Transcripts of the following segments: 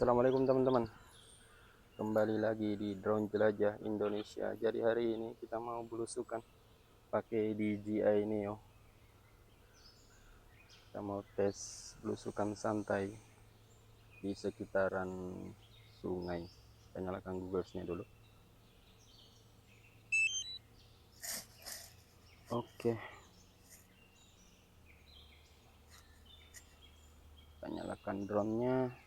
Assalamualaikum teman-teman, kembali lagi di Drone Jelajah Indonesia. Jadi hari ini kita mau belusukan pakai DJI Neo. Kita mau tes belusukan santai di sekitaran sungai. Kita nyalakan Google-nya dulu. Oke, kita nyalakan drone-nya.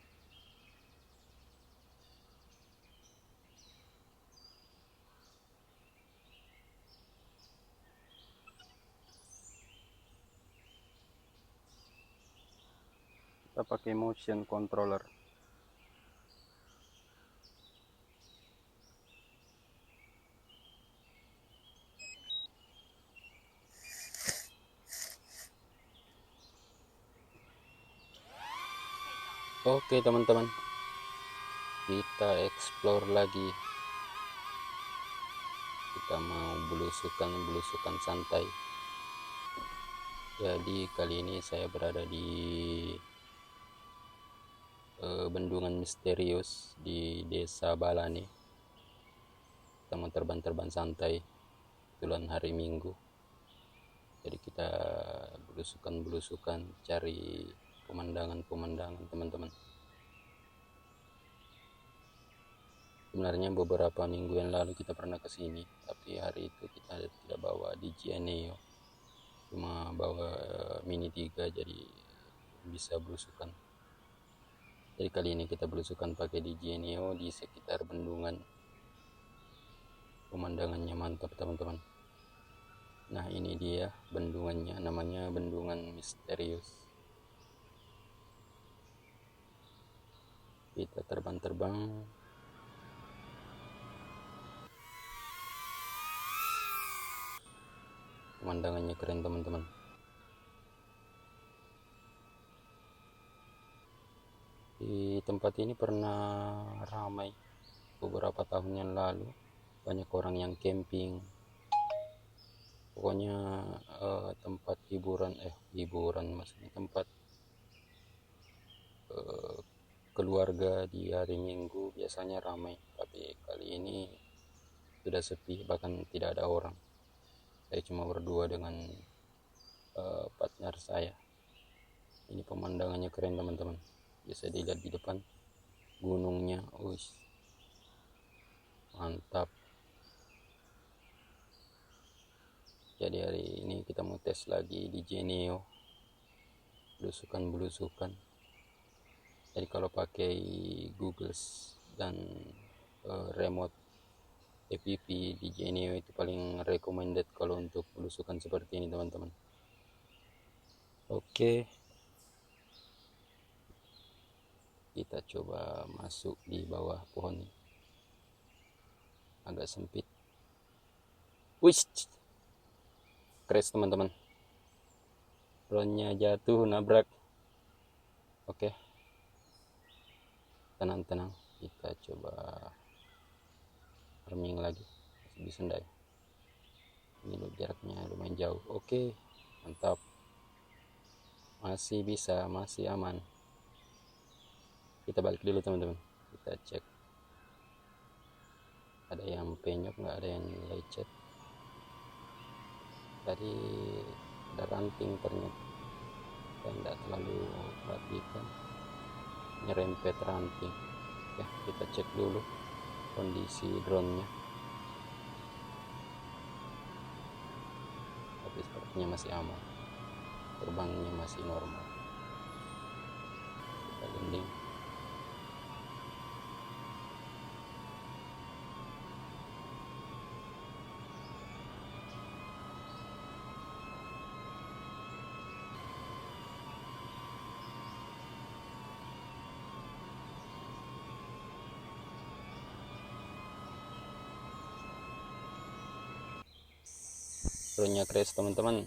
Kita pakai motion controller. Oke teman-teman, kita explore lagi. Kita mau belusukan santai. Jadi kali ini saya berada di bendungan misterius di Desa Balane. Kita mau terbang santai, kebetulan hari Minggu. Jadi kita belusukan cari pemandangan teman-teman. Sebenarnya beberapa minggu yang lalu kita pernah ke sini, tapi hari itu kita tidak bawa DJI Neo, cuma bawa Mini 3, jadi bisa belusukan. Jadi kali ini kita belusukan pakai DJI Neo di sekitar bendungan. Pemandangannya mantap teman-teman. Nah ini dia bendungannya, namanya Bendungan Misterius. Kita terbang. Pemandangannya keren teman-teman. Di tempat ini pernah ramai beberapa tahun yang lalu, banyak orang yang camping. Pokoknya tempat hiburan maksudnya tempat keluarga di hari Minggu biasanya ramai, tapi kali ini sudah sepi, bahkan tidak ada orang. Saya cuma berdua dengan partner saya. Ini pemandangannya keren teman-teman, bisa dilihat di depan gunungnya. Mantap. Jadi hari ini kita mau tes lagi di Geneo, belusukan. Jadi kalau pakai Google dan remote app di Geneo itu paling recommended kalau untuk belusukan seperti ini teman-teman. Oke, kita coba masuk di bawah pohon ini. Agak sempit. Wih, crash teman-teman, drone-nya jatuh, nabrak. Oke, tenang, kita coba farming lagi, masih bisa enggak? Ini jaraknya lumayan jauh. Oke, mantap, masih bisa, masih aman. Kita balik dulu teman-teman, kita cek ada yang penyok, nggak ada yang lecet. Tadi ada ranting ternyata, saya tidak terlalu perhatikan, nyerempet ranting. Oke, kita cek dulu kondisi drone-nya, tapi sepertinya masih aman, terbangnya masih normal. Kita landing. Drone-nya crash teman-teman,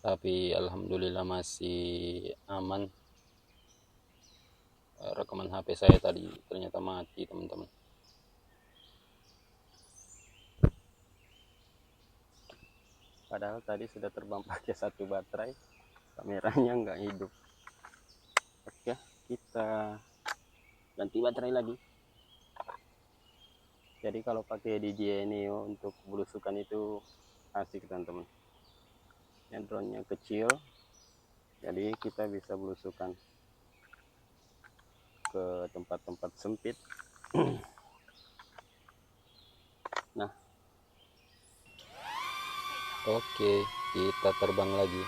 tapi alhamdulillah masih aman. Rekaman HP saya tadi ternyata mati teman-teman. Padahal tadi sudah terbang pakai satu baterai, kameranya nggak hidup. Oke, kita ganti baterai lagi. Jadi kalau pakai DJI Neo untuk belusukan itu asik teman-teman. Yang drone-nya kecil, jadi kita bisa belusukan ke tempat-tempat sempit. Nah, Oke, kita terbang lagi.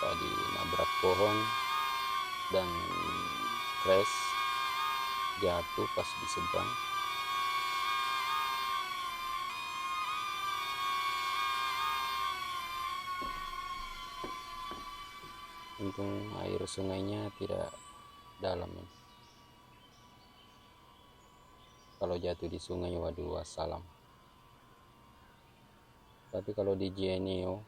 Tadi nabrak pohon dan crash, jatuh pas di seberang. Untung air sungainya tidak dalam ini. Kalau jatuh di sungai, waduh, wassalam. Tapi kalau di Genio,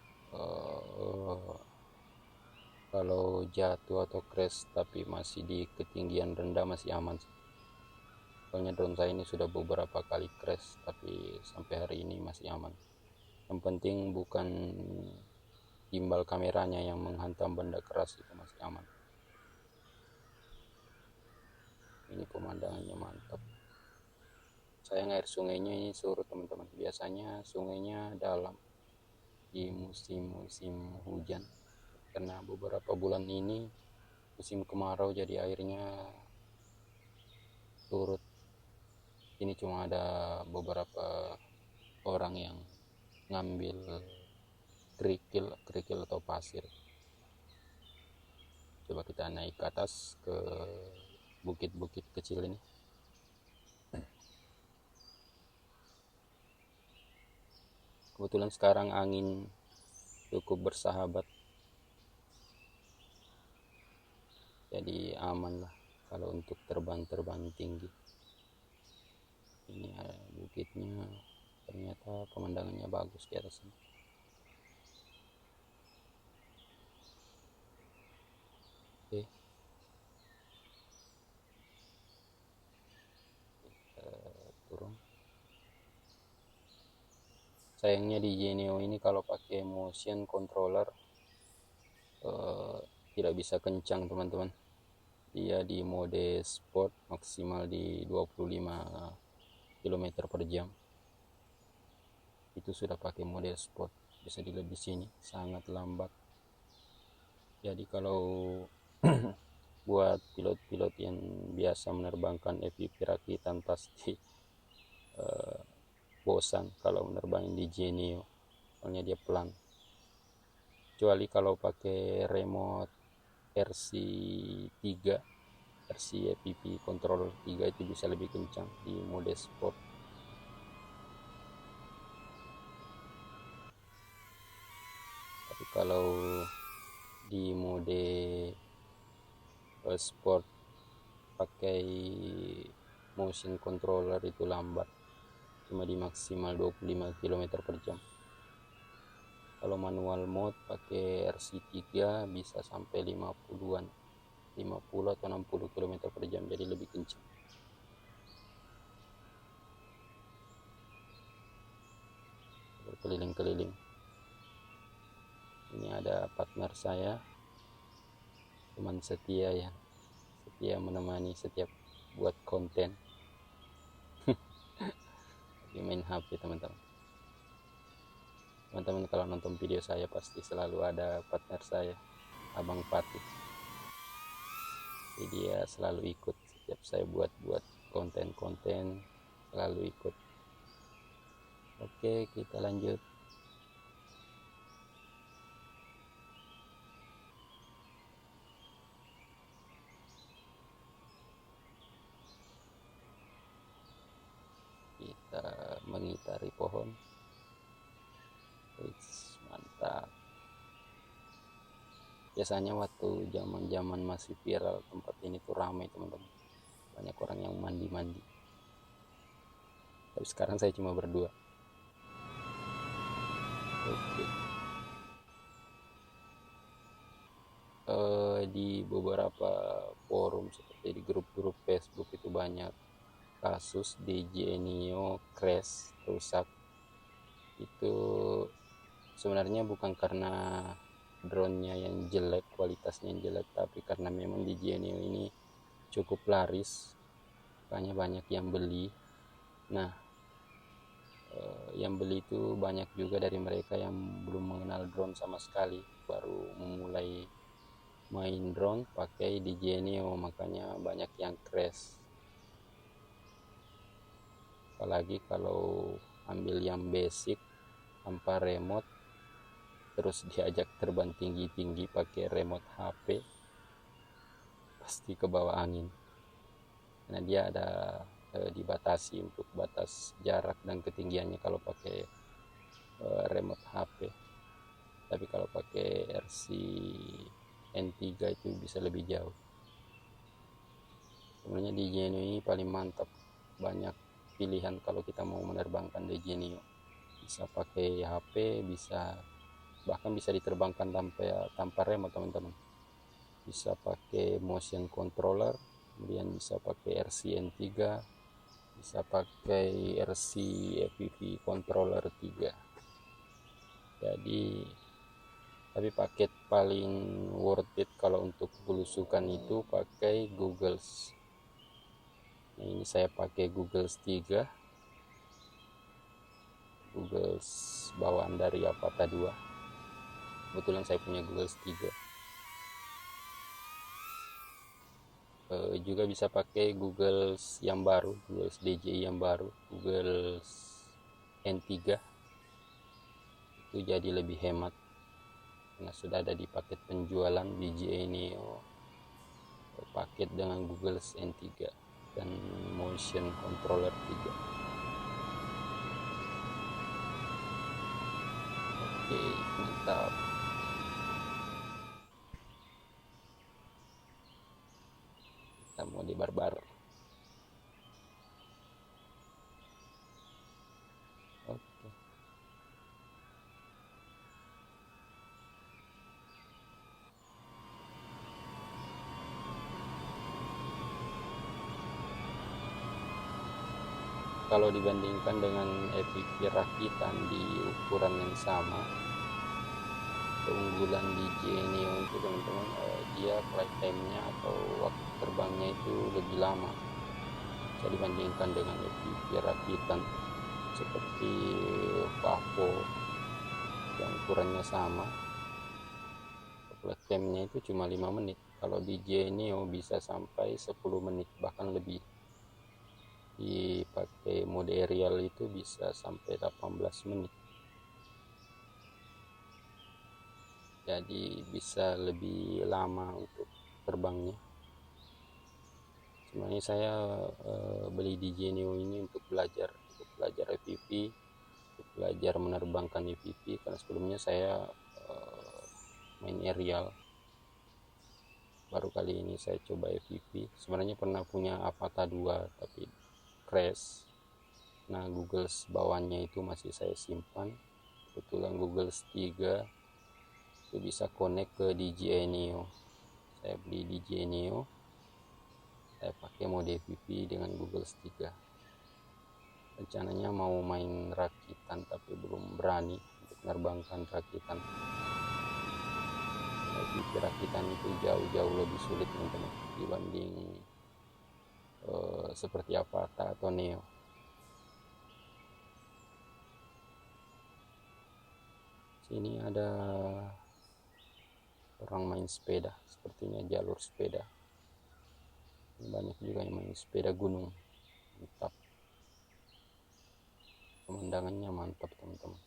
kalau jatuh atau crash tapi masih di ketinggian rendah masih aman. Soalnya drone saya ini sudah beberapa kali crash, tapi sampai hari ini masih aman. Yang penting bukan gimbal kameranya yang menghantam benda keras, itu masih aman. Ini pemandangannya mantap. Sayang air sungainya ini surut teman-teman. Biasanya sungainya dalam di musim-musim hujan. Karena beberapa bulan ini musim kemarau, jadi airnya surut. Ini cuma ada beberapa orang yang ngambil kerikil atau pasir. Coba kita naik ke atas ke bukit-bukit kecil ini. Kebetulan sekarang angin cukup bersahabat, jadi aman lah kalau untuk terbang-terbang tinggi. Ini bukitnya, ternyata pemandangannya bagus di atas ini. Oke, kita turun. Sayangnya di Genio ini kalau pakai motion controller tidak bisa kencang teman-teman. Dia di mode sport maksimal di 25 km per jam. Itu sudah pakai mode sport, bisa dilihat di sini sangat lambat. Jadi kalau buat pilot-pilot yang biasa menerbangkan FPV rakitan pasti bosan kalau menerbangin di Genio, soalnya dia pelan. Kecuali kalau pakai remote RC3, RC FPV controller 3, itu bisa lebih kencang di mode sport. Tapi kalau di mode sport pakai motion controller itu lambat, cuma di maksimal 25 km per jam. Kalau manual mode pakai RC3 bisa sampai 50-an, 50 atau 60 km per jam, jadi lebih kencang. Berkeliling-keliling. Ini ada partner saya, teman setia ya, setia menemani setiap buat konten. Lagi main HP teman-teman. Teman-teman kalau nonton video saya pasti selalu ada partner saya, Abang Fatih. Jadi dia selalu ikut setiap saya buat konten-konten, selalu ikut. Oke, kita lanjut. Kita mengitari pohon. Wih, mantap. Biasanya waktu zaman-zaman masih viral tempat ini tuh ramai teman-teman. Banyak orang yang mandi-mandi. Tapi sekarang saya cuma berdua. Oke. Di beberapa forum seperti di grup-grup Facebook itu banyak kasus di Genio crash, rusak. Itu sebenarnya bukan karena drone-nya yang jelek, kualitasnya yang jelek, tapi karena memang di Genio ini cukup laris, makanya banyak yang beli. Nah, yang beli itu banyak juga dari mereka yang belum mengenal drone sama sekali, baru memulai main drone pakai DJI Neo, makanya banyak yang crash. Apalagi kalau ambil yang basic tanpa remote, terus diajak terbang tinggi-tinggi pakai remote HP, pasti ke bawah angin, karena dia ada dibatasi untuk batas jarak dan ketinggiannya kalau pakai remote HP. Tapi kalau pakai RC N3 itu bisa lebih jauh. Sebenarnya DJI Neo ini paling mantap, banyak pilihan kalau kita mau menerbangkan DJI Neo. Bisa pakai HP, bahkan bisa diterbangkan tanpa remote teman-teman. Bisa pakai motion controller, kemudian bisa pakai RC N3, bisa pakai RC FPV controller 3. Jadi tapi paket paling worth it kalau untuk belusukan itu pakai Googles. Nah, ini saya pakai Googles 3, Googles bawaan dari Avata 2. Kebetulan saya punya Googles 3. Juga bisa pakai Googles yang baru, Googles DJI yang baru, Googles N3. Itu jadi lebih hemat karena sudah ada di paket penjualan DJI Neo, paket dengan Googles N3 dan motion controller 3. Oke, mantap. Kita mau di barbar. Oke. Kalau dibandingkan dengan FPV rakitan di ukuran yang sama, keunggulan DJI Neo itu teman-teman, dia flight time-nya atau waktu terbangnya itu lebih lama bisa dibandingkan dengan FPV rakitan seperti Pavo yang ukurannya sama. Flight time-nya itu cuma 5 menit. Kalau DJI Neo bisa sampai 10 menit bahkan lebih. Dipakai mode aerial itu bisa sampai 18 menit. Jadi bisa lebih lama untuk terbangnya. Sebenarnya saya beli DJI Neo ini untuk belajar FPV, untuk belajar menerbangkan FPV, karena sebelumnya saya main aerial. Baru kali ini saya coba FPV. Sebenarnya pernah punya Avata 2 tapi crash. Nah, Googles bawahnya itu masih saya simpan. Kebetulan Googles 3 itu bisa connect ke DJI Neo. Saya beli DJI Neo, saya pakai mode FPV dengan Googles 3. Rencananya mau main rakitan tapi belum berani untuk menerbangkan rakitan. FPV rakitan itu jauh-jauh lebih sulit teman-teman dibanding seperti Avata atau Neo. Sini ada orang main sepeda, sepertinya jalur sepeda. Banyak juga yang main sepeda gunung. Mantap, pemandangannya mantap teman-teman.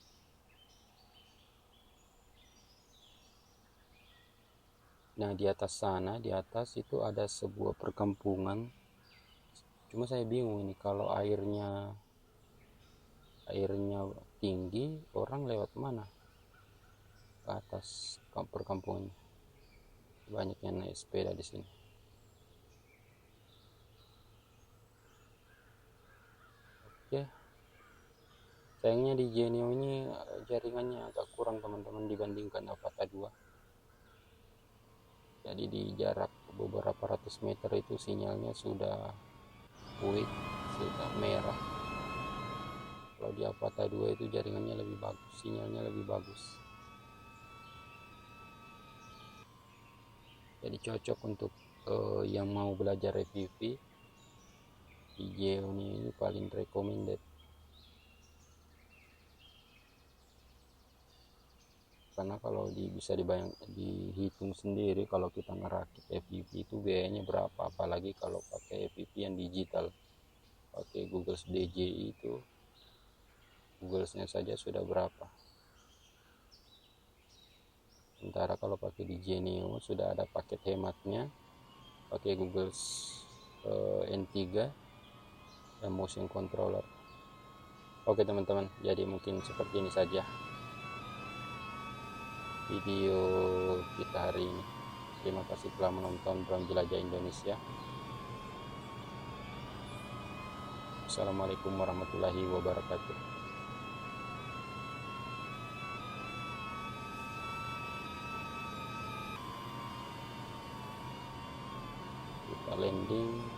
Nah, di atas sana, di atas itu ada sebuah perkampungan. Cuma saya bingung ini, kalau airnya tinggi, orang lewat mana ke atas perkampungannya? Banyak yang naik sepeda di sini. Oke. Sayangnya di Genio ini jaringannya agak kurang teman-teman dibandingkan Avata 2. Jadi di jarak beberapa ratus meter itu sinyalnya sudah weak, sudah merah. Kalau di Avata 2 itu jaringannya lebih bagus, sinyalnya lebih bagus. Jadi cocok untuk yang mau belajar FPV di Geo ini paling recommended, karena kalau bisa dihitung sendiri kalau kita ngerakit FPV itu biayanya berapa, apalagi kalau pakai FPV yang digital, pakai Google DJI itu Google-nya saja sudah berapa. Sementara kalau pakai DJI Neo sudah ada paket hematnya, pakai Google N3 dan motion controller. Oke teman-teman, jadi mungkin seperti ini saja video kita hari ini. Terima kasih telah menonton Drone Jelajah Indonesia. Assalamualaikum warahmatullahi wabarakatuh. Kita landing.